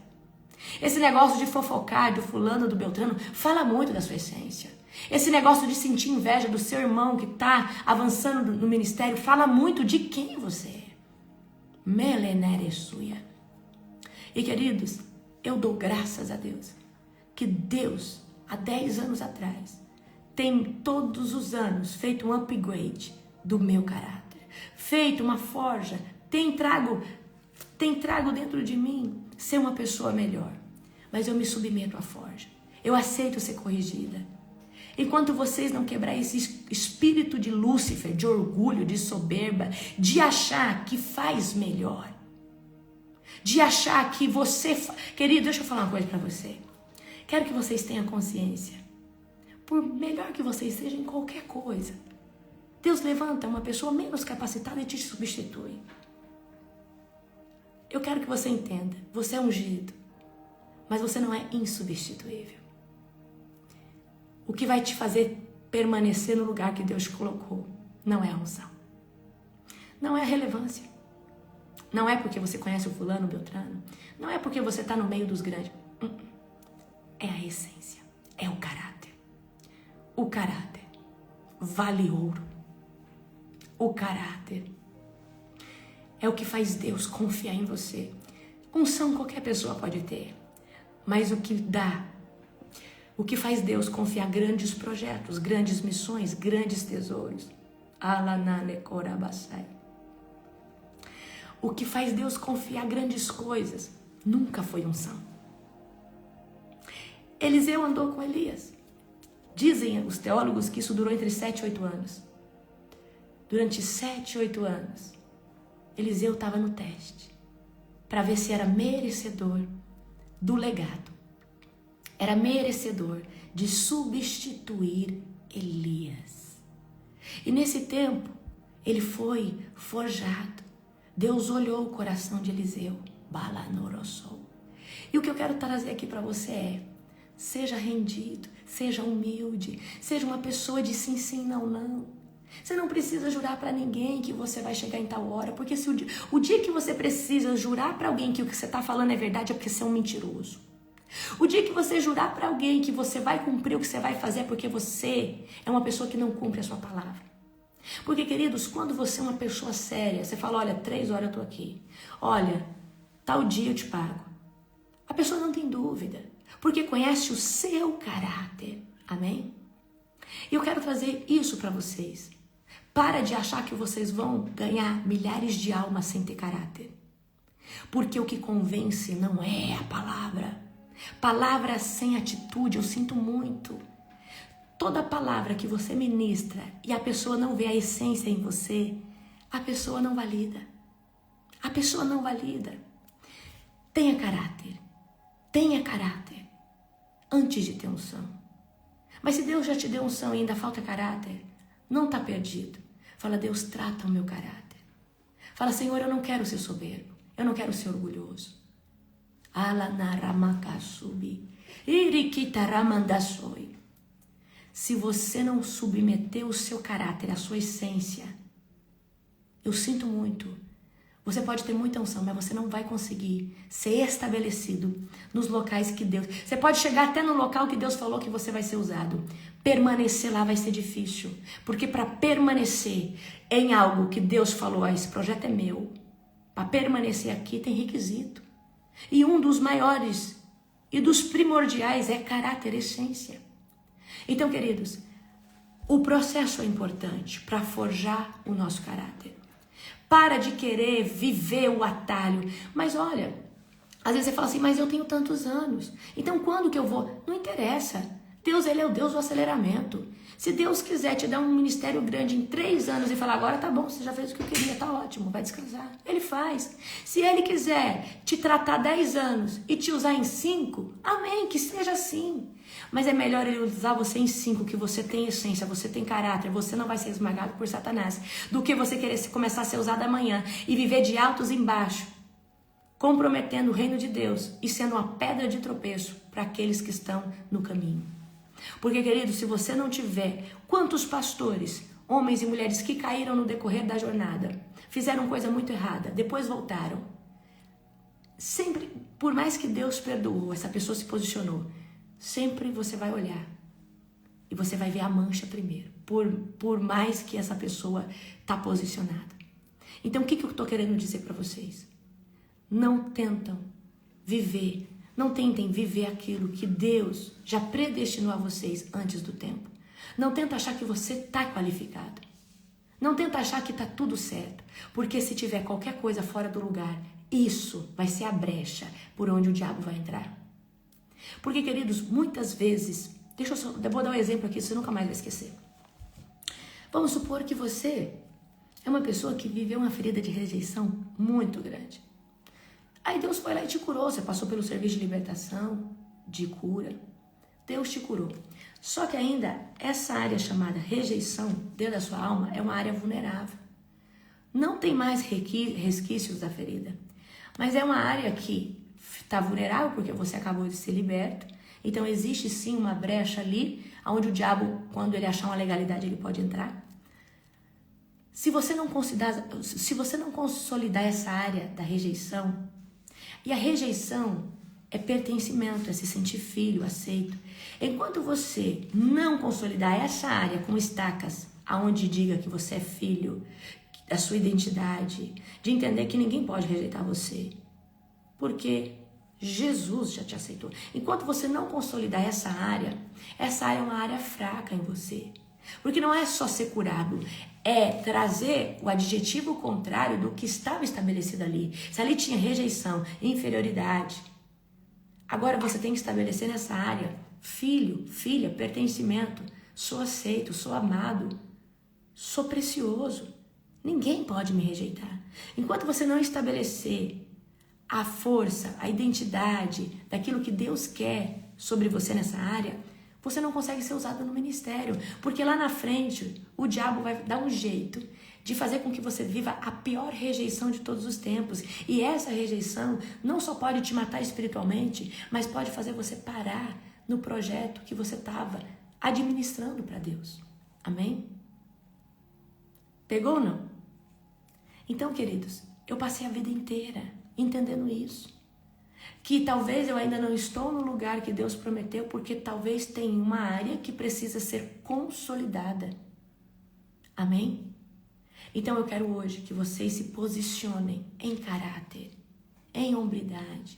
Esse negócio de fofocar do fulano, do beltrano, fala muito da sua essência. Esse negócio de sentir inveja do seu irmão que está avançando no ministério, fala muito de quem você é. Meleneresuia. E queridos, eu dou graças a Deus que Deus, há 10 anos atrás, tem todos os anos feito um upgrade do meu caráter, feito uma forja, tem trago dentro de mim ser uma pessoa melhor. Mas eu me submeto à forja, eu aceito ser corrigida. Enquanto vocês não quebrarem esse espírito de Lúcifer, de orgulho, de soberba, de achar que faz melhor, de achar que você... Querido, deixa eu falar uma coisa para você. Quero que vocês tenham consciência. Por melhor que vocês sejam em qualquer coisa, Deus levanta uma pessoa menos capacitada e te substitui. Eu quero que você entenda. Você é ungido, mas você não é insubstituível. O que vai te fazer permanecer no lugar que Deus te colocou não é a unção. Não é a relevância. Não é porque você conhece o fulano, o beltrano. Não é porque você está no meio dos grandes. É a essência. É o caráter. O caráter vale ouro. O caráter é o que faz Deus confiar em você. Unção qualquer pessoa pode ter. Mas o que faz Deus confiar grandes projetos, grandes missões, grandes tesouros. O que faz Deus confiar grandes coisas nunca foi unção. Eliseu andou com Elias. Dizem os teólogos que isso durou entre 7 e 8 anos. Durante 7, 8 anos, Eliseu estava no teste para ver se era merecedor do legado. Era merecedor de substituir Elias. E nesse tempo, ele foi forjado. Deus olhou o coração de Eliseu. Balanorossou. E o que eu quero trazer aqui para você é: seja rendido, seja humilde, seja uma pessoa de sim, sim, não, não. Você não precisa jurar para ninguém que você vai chegar em tal hora, porque se o dia que você precisa jurar para alguém que o que você está falando é verdade, é porque você é um mentiroso. O dia que você jurar para alguém que você vai cumprir o que você vai fazer, é porque você é uma pessoa que não cumpre a sua palavra. Porque, queridos, quando você é uma pessoa séria, você fala: olha, 3 horas eu tô aqui, olha, tal dia eu te pago. A pessoa não tem dúvida, porque conhece o seu caráter. Amém? E eu quero trazer isso para vocês. Para de achar que vocês vão ganhar milhares de almas sem ter caráter. Porque o que convence não é a palavra. Palavra sem atitude, eu sinto muito. Toda palavra que você ministra e a pessoa não vê a essência em você, a pessoa não valida. A pessoa não valida. Tenha caráter. Tenha caráter antes de ter unção. Mas se Deus já te deu unção e ainda falta caráter, não está perdido. Fala: Deus, trata o meu caráter. Fala: Senhor, eu não quero ser soberbo. Eu não quero ser orgulhoso. Se você não submeter o seu caráter, a sua essência, eu sinto muito. Você pode ter muita unção, mas você não vai conseguir ser estabelecido nos locais que Deus... Você pode chegar até no local que Deus falou que você vai ser usado. Permanecer lá vai ser difícil. Porque para permanecer em algo que Deus falou: esse projeto é meu. Para permanecer aqui tem requisito. E um dos maiores e dos primordiais é caráter, essência. Então, queridos, o processo é importante para forjar o nosso caráter. Para de querer viver o atalho. Mas olha, às vezes você fala assim: mas eu tenho tantos anos, então quando que eu vou? Não interessa. Deus, ele é o Deus do aceleramento. Se Deus quiser te dar um ministério grande em 3 anos e falar: agora tá bom, você já fez o que eu queria, tá ótimo, vai descansar. Ele faz. Se ele quiser te tratar 10 anos e te usar em 5, amém, que seja assim. Mas é melhor ele usar você em 5, que você tem essência, você tem caráter, você não vai ser esmagado por Satanás, do que você querer começar a ser usado amanhã e viver de altos em baixo, comprometendo o reino de Deus e sendo uma pedra de tropeço para aqueles que estão no caminho. Porque, querido, se você não tiver... Quantos pastores, homens e mulheres que caíram no decorrer da jornada, fizeram coisa muito errada, depois voltaram. Sempre, por mais que Deus perdoou, essa pessoa se posicionou, sempre você vai olhar e você vai ver a mancha primeiro, por mais que essa pessoa está posicionada. Então, o que eu estou querendo dizer para vocês? Não tentem viver aquilo que Deus já predestinou a vocês antes do tempo. Não tenta achar que você está qualificado. Não tenta achar que está tudo certo. Porque se tiver qualquer coisa fora do lugar, isso vai ser a brecha por onde o diabo vai entrar. Porque, queridos, muitas vezes... eu vou dar um exemplo aqui, você nunca mais vai esquecer. Vamos supor que você é uma pessoa que viveu uma ferida de rejeição muito grande. Aí Deus foi lá e te curou, você passou pelo serviço de libertação, de cura. Deus te curou. Só que ainda essa área chamada rejeição dentro da sua alma é uma área vulnerável. Não tem mais resquícios da ferida, mas é uma área que está vulnerável porque você acabou de ser liberto. Então existe sim uma brecha ali, onde o diabo, quando ele achar uma legalidade, ele pode entrar. Se você não consolidar essa área da rejeição, e a rejeição é pertencimento, é se sentir filho, aceito. Enquanto você não consolidar essa área com estacas, aonde diga que você é filho, a sua identidade, de entender que ninguém pode rejeitar você, porque Jesus já te aceitou. Enquanto você não consolidar essa área é uma área fraca em você. Porque não é só ser curado, é trazer o adjetivo contrário do que estava estabelecido ali. Se ali tinha rejeição, inferioridade, agora você tem que estabelecer nessa área filho, filha, pertencimento. Sou aceito, sou amado, sou precioso. Ninguém pode me rejeitar. Enquanto você não estabelecer a força, a identidade daquilo que Deus quer sobre você nessa área, você não consegue ser usado no ministério. Porque lá na frente, o diabo vai dar um jeito de fazer com que você viva a pior rejeição de todos os tempos. E essa rejeição não só pode te matar espiritualmente, mas pode fazer você parar no projeto que você estava administrando para Deus. Amém? Pegou ou não? Então, queridos, eu passei a vida inteira entendendo isso. Que talvez eu ainda não estou no lugar que Deus prometeu, porque talvez tenha uma área que precisa ser consolidada. Amém? Então eu quero hoje que vocês se posicionem em caráter, em hombridade.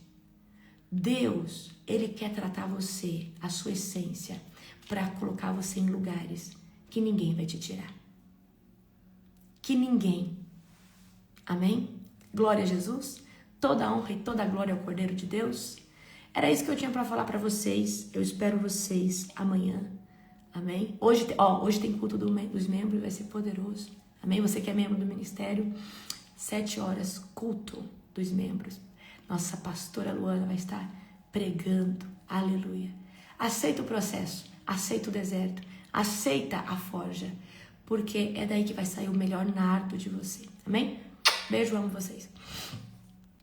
Deus, Ele quer tratar você, a sua essência, para colocar você em lugares que ninguém vai te tirar. Que ninguém. Amém? Glória a Jesus. Toda a honra e toda a glória ao Cordeiro de Deus. Era isso que eu tinha para falar para vocês. Eu espero vocês amanhã. Amém? Hoje tem culto dos membros, vai ser poderoso. Amém? Você que é membro do ministério, 7 horas, culto dos membros. Nossa pastora Luana vai estar pregando. Aleluia. Aceita o processo, aceita o deserto, aceita a forja, porque é daí que vai sair o melhor nardo de você. Amém? Beijo, amo vocês.